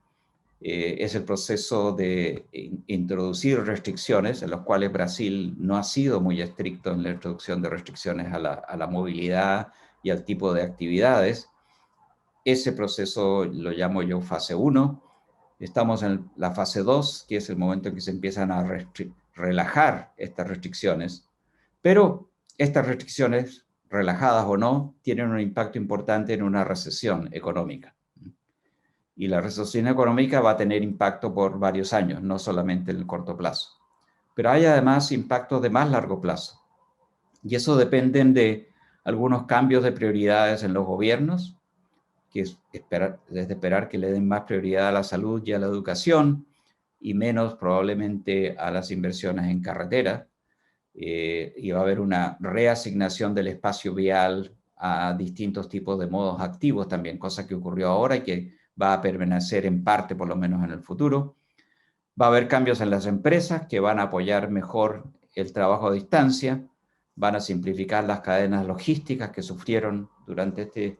es el proceso de introducir restricciones, en los cuales Brasil no ha sido muy estricto en la introducción de restricciones a la movilidad y al tipo de actividades. Ese proceso lo llamo yo fase 1. Estamos en la fase 2, que es el momento en que se empiezan a relajar estas restricciones, pero estas restricciones, relajadas o no, tienen un impacto importante en una recesión económica. Y la recesión económica va a tener impacto por varios años, no solamente en el corto plazo. Pero hay además impactos de más largo plazo. Y eso dependen de algunos cambios de prioridades en los gobiernos, que es desde esperar que le den más prioridad a la salud y a la educación, y menos probablemente a las inversiones en carretera. Y va a haber una reasignación del espacio vial a distintos tipos de modos activos también, cosa que ocurrió ahora y que va a permanecer en parte, por lo menos en el futuro. Va a haber cambios en las empresas que van a apoyar mejor el trabajo a distancia, van a simplificar las cadenas logísticas que sufrieron durante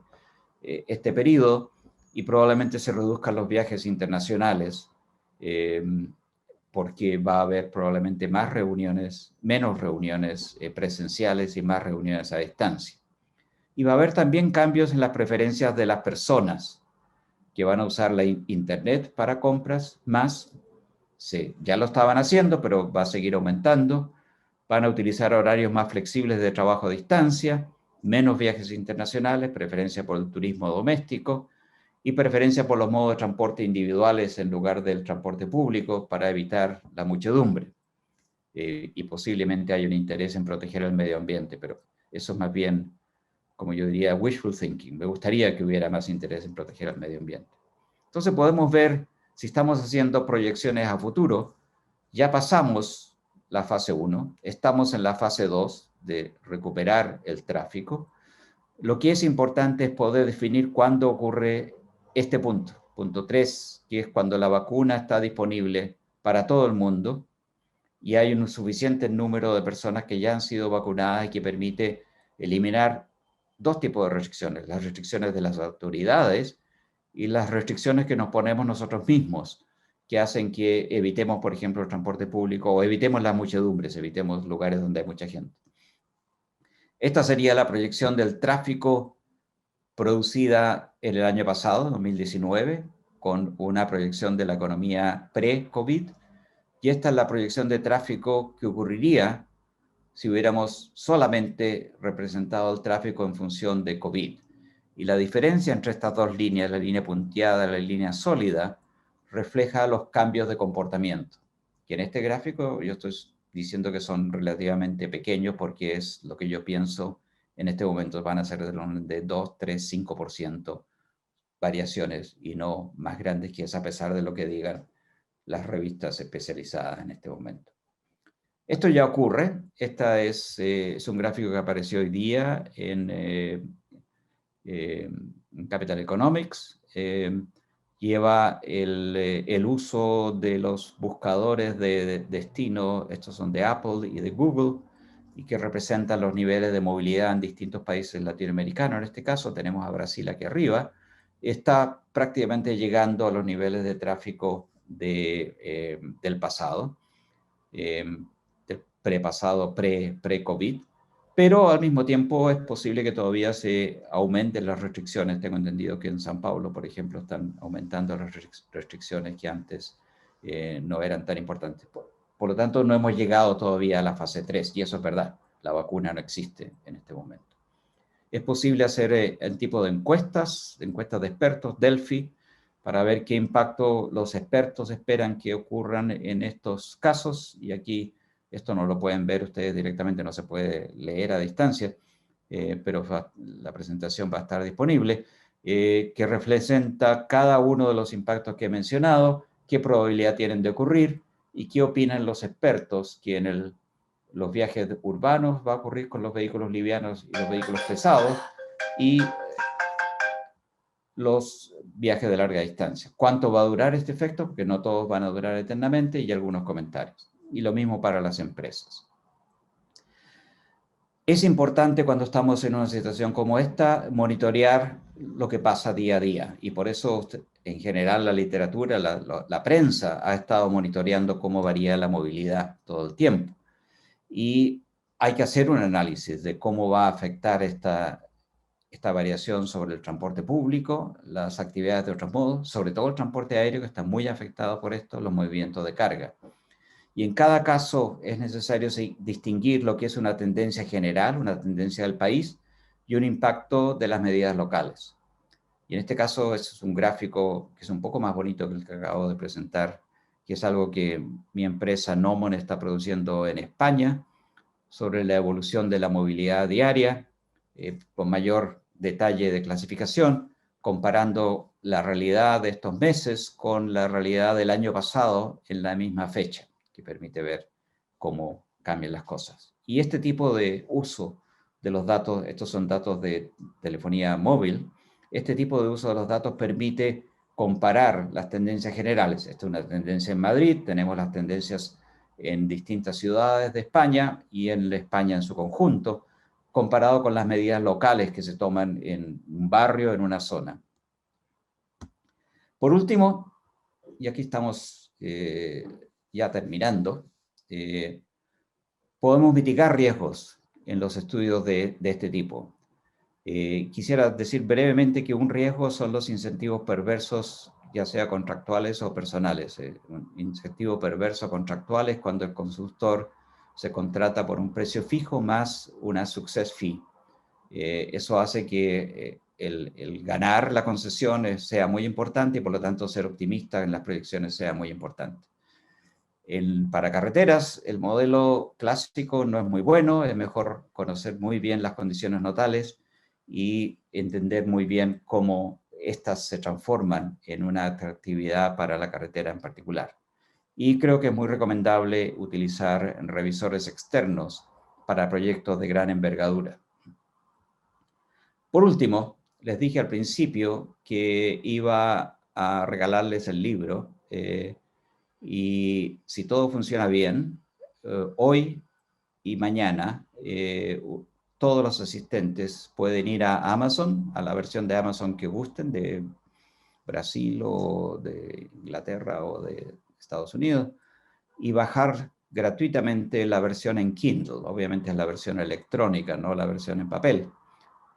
este periodo, y probablemente se reduzcan los viajes internacionales, porque va a haber probablemente menos reuniones presenciales y más reuniones a distancia. Y va a haber también cambios en las preferencias de las personas, que van a usar la internet para compras más. Sí, ya lo estaban haciendo, pero va a seguir aumentando. Van a utilizar horarios más flexibles de trabajo a distancia, menos viajes internacionales, preferencia por el turismo doméstico y preferencia por los modos de transporte individuales en lugar del transporte público para evitar la muchedumbre. Y posiblemente hay un interés en proteger el medio ambiente, pero eso es más bien, como yo diría, wishful thinking. Me gustaría que hubiera más interés en proteger el medio ambiente. Entonces podemos ver, si estamos haciendo proyecciones a futuro, ya pasamos la fase 1, estamos en la fase 2 de recuperar el tráfico. Lo que es importante es poder definir cuándo ocurre este punto, punto 3, que es cuando la vacuna está disponible para todo el mundo y hay un suficiente número de personas que ya han sido vacunadas y que permite eliminar 2 tipos de restricciones: las restricciones de las autoridades y las restricciones que nos ponemos nosotros mismos, que hacen que evitemos, por ejemplo, el transporte público o evitemos las muchedumbres, evitemos lugares donde hay mucha gente. Esta sería la proyección del tráfico producida en el año pasado, 2019, con una proyección de la economía pre-COVID, y esta es la proyección de tráfico que ocurriría si hubiéramos solamente representado el tráfico en función de COVID. Y la diferencia entre estas dos líneas, la línea punteada y la línea sólida, refleja los cambios de comportamiento. Que en este gráfico yo estoy diciendo que son relativamente pequeños porque es lo que yo pienso en este momento. Van a ser de 2, 3, 5% variaciones y no más grandes que es, a pesar de lo que digan las revistas especializadas en este momento. Esto ya ocurre. Este es un gráfico que apareció hoy día en Capital Economics. Lleva el uso de los buscadores de destino, estos son de Apple y de Google, y que representan los niveles de movilidad en distintos países latinoamericanos. En este caso tenemos a Brasil aquí arriba. Está prácticamente llegando a los niveles de tráfico del pasado, del prepasado, pre-COVID. Pero al mismo tiempo es posible que todavía se aumenten las restricciones. Tengo entendido que en San Pablo, por ejemplo, están aumentando las restricciones que antes no eran tan importantes. Por lo tanto, no hemos llegado todavía a la fase 3, y eso es verdad. La vacuna no existe en este momento. Es posible hacer el tipo de encuestas de expertos, Delphi, para ver qué impacto los expertos esperan que ocurran en estos casos. Y aquí esto no lo pueden ver ustedes directamente, no se puede leer a distancia, pero la presentación va a estar disponible, que representa cada uno de los impactos que he mencionado, qué probabilidad tienen de ocurrir y qué opinan los expertos que en los viajes urbanos va a ocurrir con los vehículos livianos y los vehículos pesados, y los viajes de larga distancia. ¿Cuánto va a durar este efecto? Porque no todos van a durar eternamente, y algunos comentarios. Y lo mismo para las empresas. Es importante cuando estamos en una situación como esta monitorear lo que pasa día a día, y por eso en general la literatura, la prensa ha estado monitoreando cómo varía la movilidad todo el tiempo. Y hay que hacer un análisis de cómo va a afectar esta variación sobre el transporte público, las actividades de otros modos, sobre todo el transporte aéreo, que está muy afectado por esto, los movimientos de carga. Y en cada caso es necesario distinguir lo que es una tendencia general, una tendencia del país, y un impacto de las medidas locales. Y en este caso es un gráfico que es un poco más bonito que el que acabo de presentar, que es algo que mi empresa Nomon está produciendo en España, sobre la evolución de la movilidad diaria, con mayor detalle de clasificación, comparando la realidad de estos meses con la realidad del año pasado en la misma fecha, que permite ver cómo cambian las cosas. Y este tipo de uso de los datos, estos son datos de telefonía móvil, este tipo de uso de los datos permite comparar las tendencias generales. Esta es una tendencia en Madrid, tenemos las tendencias en distintas ciudades de España y en España en su conjunto, comparado con las medidas locales que se toman en un barrio, en una zona. Por último, y aquí estamos ya terminando, podemos mitigar riesgos en los estudios de este tipo. Quisiera decir brevemente que un riesgo son los incentivos perversos, ya sea contractuales o personales. Un incentivo perverso contractual es cuando el consultor se contrata por un precio fijo más una success fee. Eso hace que el ganar la concesión sea muy importante, y por lo tanto ser optimista en las proyecciones sea muy importante. Para carreteras, el modelo clásico no es muy bueno, es mejor conocer muy bien las condiciones notales y entender muy bien cómo estas se transforman en una atractividad para la carretera en particular. Y creo que es muy recomendable utilizar revisores externos para proyectos de gran envergadura. Por último, les dije al principio que iba a regalarles el libro, y si todo funciona bien, hoy y mañana, todos los asistentes pueden ir a Amazon, a la versión de Amazon que gusten, de Brasil o de Inglaterra o de Estados Unidos, y bajar gratuitamente la versión en Kindle. Obviamente es la versión electrónica, no la versión en papel.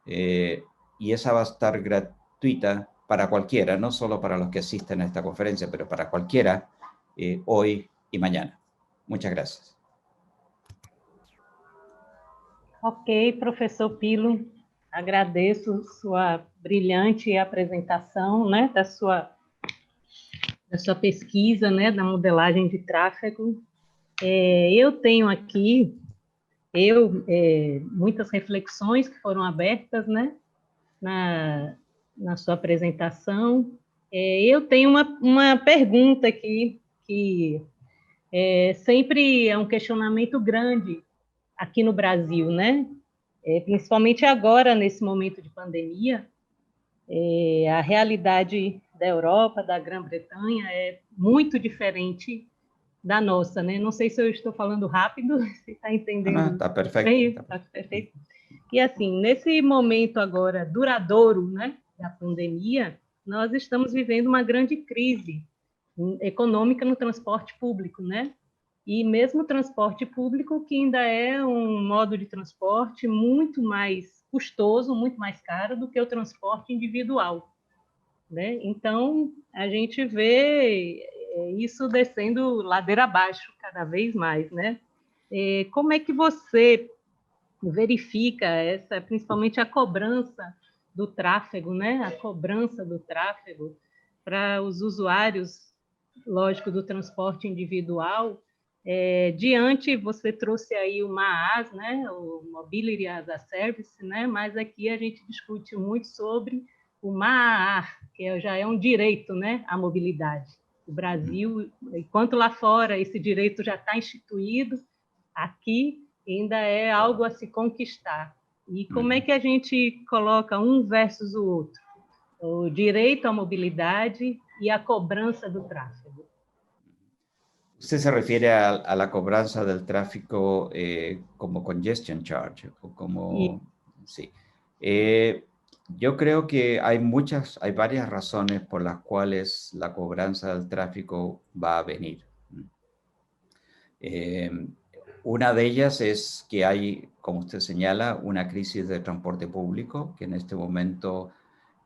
Y esa va a estar gratuita para cualquiera, no solo para los que asisten a esta conferencia, pero para cualquiera, hoy y mañana. Muchas gracias. Ok, professor Pilo, agradeço sua brilhante apresentação, né, da sua pesquisa, né, da modelagem de tráfego. Eu tenho aqui muitas reflexões que foram abertas, né, na sua apresentação. Eu tenho uma pergunta aqui que sempre é um questionamento grande aqui no Brasil, né? Principalmente agora, nesse momento de pandemia, a realidade da Europa, da Grã-Bretanha, é muito diferente da nossa, né? Não sei se eu estou falando rápido, você está entendendo? Está perfeito. Está perfeito. E assim, nesse momento agora duradouro, né, da pandemia, nós estamos vivendo uma grande crise econômica no transporte público, né? E mesmo o transporte público, que ainda é um modo de transporte muito mais custoso, muito mais caro do que o transporte individual, né? Então, a gente vê isso descendo ladeira abaixo cada vez mais, né? Como é que você verifica principalmente a cobrança do tráfego, né? A cobrança do tráfego para os usuários, lógico, do transporte individual. Diante, você trouxe aí o MaaS, né, o Mobility as a Service, né, mas aqui a gente discute muito sobre o MaaR, que já é um direito, né, à mobilidade. O Brasil, enquanto lá fora esse direito já está instituído, aqui ainda é algo a se conquistar. E como é que a gente coloca um versus o outro? O direito à mobilidade e a cobrança do tráfego. ¿Usted se refiere a la cobranza del tráfico como congestion charge? O como, sí. Yo creo que hay varias razones por las cuales la cobranza del tráfico va a venir. Una de ellas es que hay, como usted señala, una crisis de transporte público, que en este momento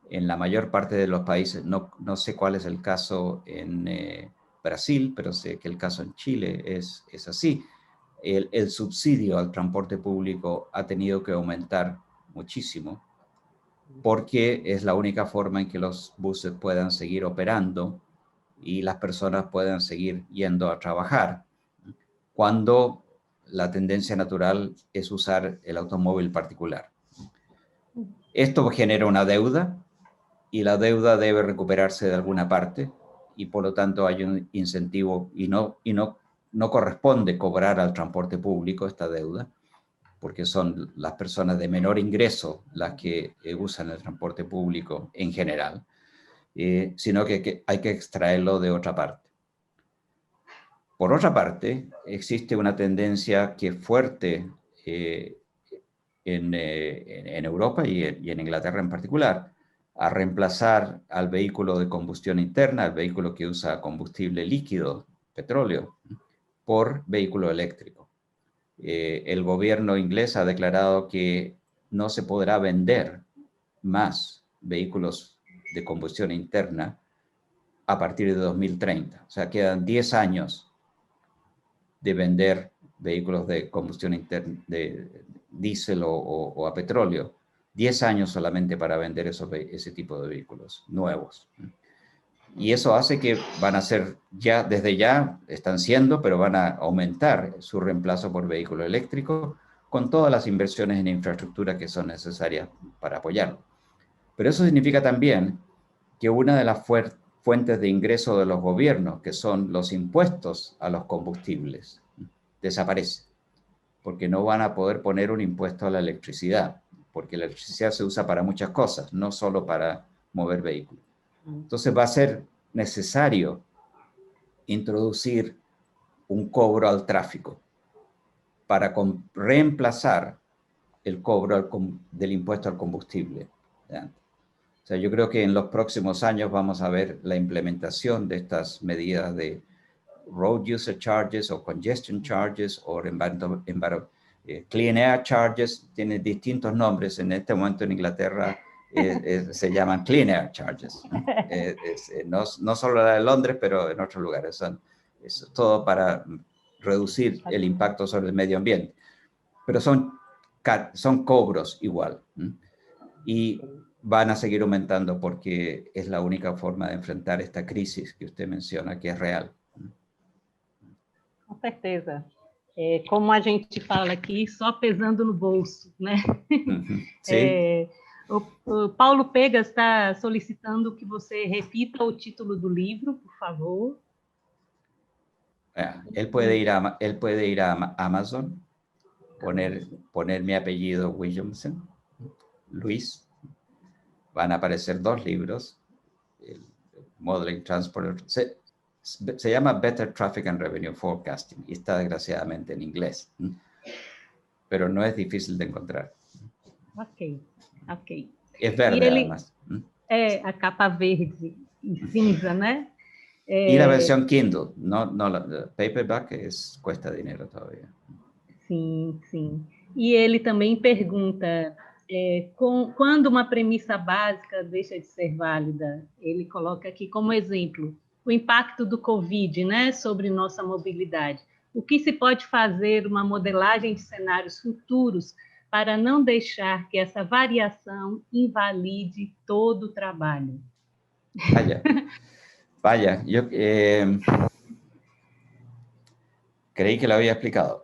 en la mayor parte de los países, no sé cuál es el caso en Brasil, pero sé que el caso en Chile es así. El subsidio al transporte público ha tenido que aumentar muchísimo porque es la única forma en que los buses puedan seguir operando y las personas puedan seguir yendo a trabajar, cuando la tendencia natural es usar el automóvil particular. Esto genera una deuda y la deuda debe recuperarse de alguna parte, y por lo tanto hay un incentivo y no corresponde cobrar al transporte público esta deuda, porque son las personas de menor ingreso las que usan el transporte público en general, sino que hay que extraerlo de otra parte. Por otra parte, existe una tendencia que es fuerte en Europa y en Inglaterra en particular, a reemplazar al vehículo de combustión interna, al vehículo que usa combustible líquido, petróleo, por vehículo eléctrico. El gobierno inglés ha declarado que no se podrá vender más vehículos de combustión interna a partir de 2030. O sea, quedan 10 años de vender vehículos de combustión interna, de diésel o a petróleo. 10 años solamente para vender ese tipo de vehículos nuevos. Y eso hace que van a ser desde ya están siendo, pero van a aumentar su reemplazo por vehículo eléctrico con todas las inversiones en infraestructura que son necesarias para apoyarlo. Pero eso significa también que una de las fuentes de ingreso de los gobiernos, que son los impuestos a los combustibles, desaparece, porque no van a poder poner un impuesto a la electricidad, porque la electricidad se usa para muchas cosas, no solo para mover vehículos. Entonces va a ser necesario introducir un cobro al tráfico para reemplazar el cobro del impuesto al combustible. O sea, yo creo que en los próximos años vamos a ver la implementación de estas medidas de road user charges o congestion charges o clean air charges. Tiene distintos nombres. En este momento en Inglaterra se llaman clean air charges. No solo la de Londres, pero en otros lugares. Es todo para reducir el impacto sobre el medio ambiente. Pero son cobros igual. Y van a seguir aumentando porque es la única forma de enfrentar esta crisis que usted menciona, que es real. Com certeza. Como a gente fala aqui, só pesando no bolso, né? Sim. O Paulo Pegas está solicitando que você repita o título do livro, por favor. Él puede ir a Amazon, poner mi apellido Williamson, Luis. Van a aparecer 2 libros. El Modeling Transport se llama Better Traffic and Revenue Forecasting y está desgraciadamente en inglés, pero no es difícil de encontrar. Ok. Es verde, además. A capa verde e cinza, né? Y la versión Kindle, no la paperback cuesta dinero todavía. Sim. E ele também pergunta, quando uma premissa básica deixa de ser válida, ele coloca aqui como exemplo o impacto do Covid, né, sobre nossa mobilidade. O que se pode fazer uma modelagem de cenários futuros para não deixar que essa variação invalide todo o trabalho? Vaya, vaya, yo creí que lo había explicado,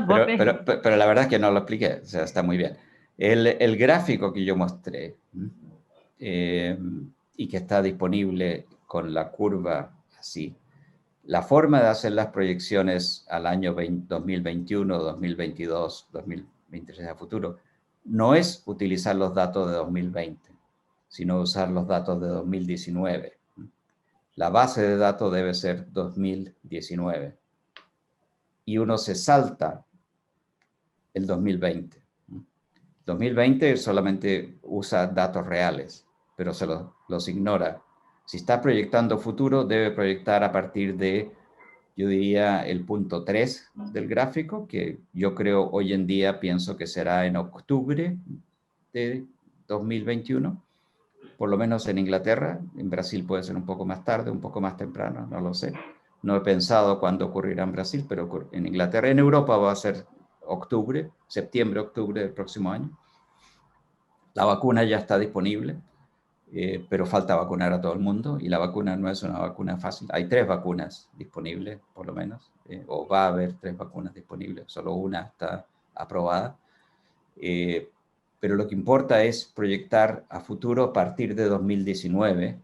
Boa pergunta. pero la verdad es que no lo expliqué, o sea, está muy bien. El gráfico que yo mostré y que está disponible con la curva así, la forma de hacer las proyecciones al año 2021, 2022, 2023 a futuro, no es utilizar los datos de 2020, sino usar los datos de 2019. La base de datos debe ser 2019. Y uno se salta el 2020. 2020 solamente usa datos reales, pero se los ignora. Si está proyectando futuro, debe proyectar a partir de, yo diría, el punto 3 del gráfico, que yo creo hoy en día pienso que será en octubre de 2021, por lo menos en Inglaterra. En Brasil puede ser un poco más tarde, un poco más temprano, no lo sé. No he pensado cuándo ocurrirá en Brasil, pero en Inglaterra, en Europa va a ser octubre, septiembre, octubre del próximo año. La vacuna ya está disponible, pero falta vacunar a todo el mundo y la vacuna no es una vacuna fácil. Hay 3 vacunas disponibles, por lo menos, o va a haber 3 vacunas disponibles, solo una está aprobada. Pero lo que importa es proyectar a futuro a partir de 2019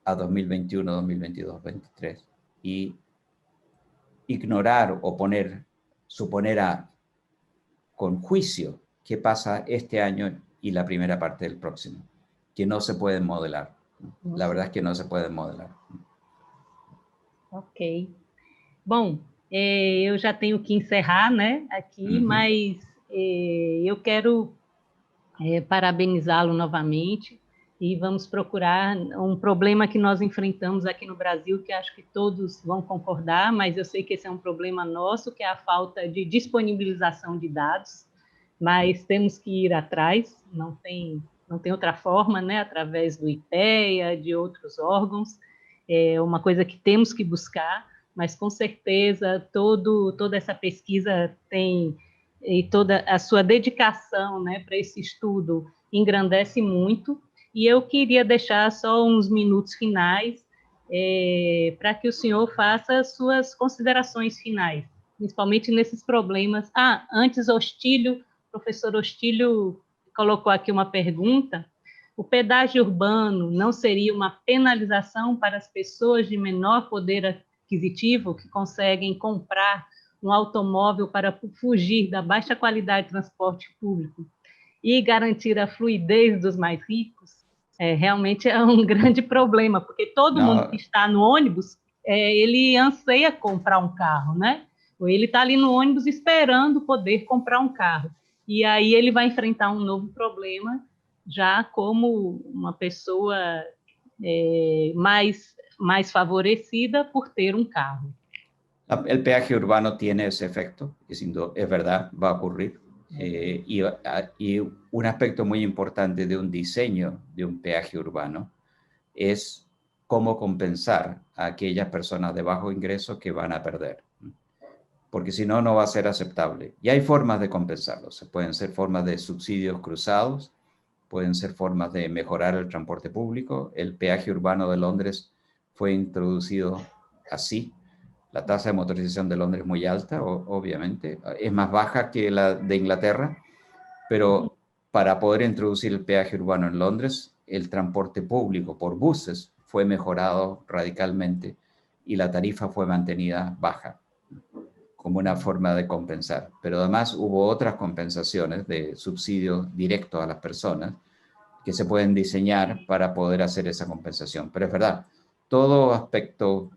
a 2021, 2022, 2023 y ignorar o suponer con juicio qué pasa este año y la primera parte del próximo, que no se pueden modelar. La verdad es que no se pueden modelar. Ok. Bom, eu já tenho que encerrar, né, aqui, mas eu quero parabenizá-lo novamente e vamos procurar um problema que nós enfrentamos aqui no Brasil, que acho que todos vão concordar, mas eu sei que esse é um problema nosso, que é a falta de disponibilização de dados, mas temos que ir atrás, não tem outra forma, né, através do IPEA, de outros órgãos, é uma coisa que temos que buscar, mas com certeza toda essa pesquisa tem, e toda a sua dedicação, né, para esse estudo engrandece muito, e eu queria deixar só uns minutos finais para que o senhor faça suas considerações finais, principalmente nesses problemas. Antes, professor Ostílio colocou aqui uma pergunta: o pedágio urbano não seria uma penalização para as pessoas de menor poder aquisitivo que conseguem comprar um automóvel para fugir da baixa qualidade de transporte público e garantir a fluidez dos mais ricos? Realmente é um grande problema, porque todo mundo que está no ônibus, ele anseia comprar um carro, né? Ou ele está ali no ônibus esperando poder comprar um carro. E aí ele vai enfrentar um novo problema, já como uma pessoa mais favorecida por ter un carro. El peaje urbano tiene ese efecto, es verdad, va a ocurrir. Y un aspecto muy importante de un diseño de un peaje urbano es cómo compensar a aquellas personas de bajo ingreso que van a perder. Porque si no, no va a ser aceptable. Y hay formas de compensarlo. Pueden ser formas de subsidios cruzados, pueden ser formas de mejorar el transporte público. El peaje urbano de Londres fue introducido así. La tasa de motorización de Londres es muy alta, obviamente. Es más baja que la de Inglaterra, pero para poder introducir el peaje urbano en Londres, el transporte público por buses fue mejorado radicalmente y la tarifa fue mantenida baja, como una forma de compensar. Pero además hubo otras compensaciones de subsidios directos a las personas que se pueden diseñar para poder hacer esa compensación. Pero es verdad, todo aspecto,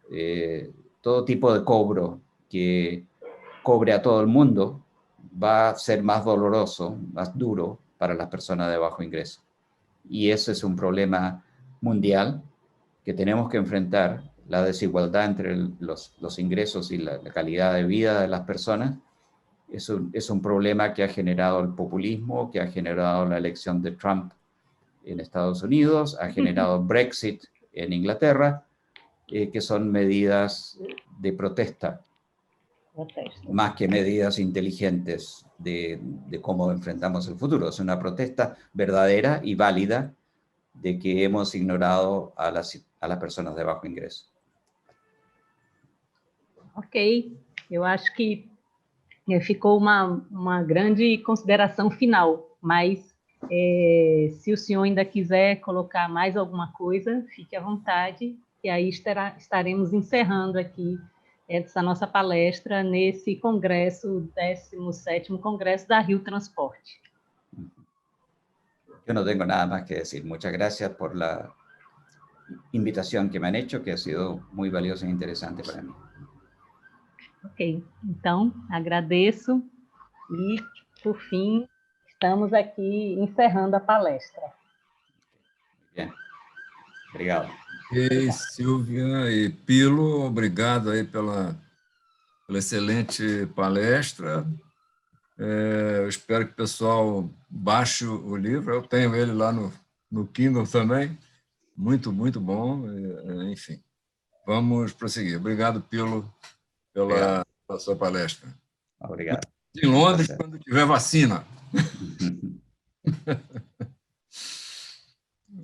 todo tipo de cobro que cobre a todo el mundo va a ser más doloroso, más duro para las personas de bajo ingreso. Y ese es un problema mundial que tenemos que enfrentar. La desigualdad entre los ingresos y la calidad de vida de las personas es un problema que ha generado el populismo, que ha generado la elección de Trump en Estados Unidos, ha generado Brexit en Inglaterra, que son medidas de protesta, más que medidas inteligentes de cómo enfrentamos el futuro. Es una protesta verdadera y válida de que hemos ignorado a las personas de bajo ingreso. Ok, eu acho que ficou uma grande consideração final, mas se o senhor ainda quiser colocar mais alguma coisa, fique à vontade, e aí estaremos encerrando aqui essa nossa palestra nesse congresso, 17º Congresso da Rio Transporte. Yo no tengo nada más que decir. Muchas gracias por la invitación que me han hecho, que ha sido muy valiosa e interesante para mí. Ok, então, agradeço e, por fim, estamos aqui encerrando a palestra. Bien. Obrigado. Ok, Silvia e Pilo, obrigado aí pela excelente palestra. Eu espero que o pessoal baixe o livro. Eu tenho ele lá no Kindle também. Muito, muito bom. Enfim, vamos prosseguir. Obrigado, Pilo, pela sua palestra. Obrigado. Em Londres, quando tiver vacina.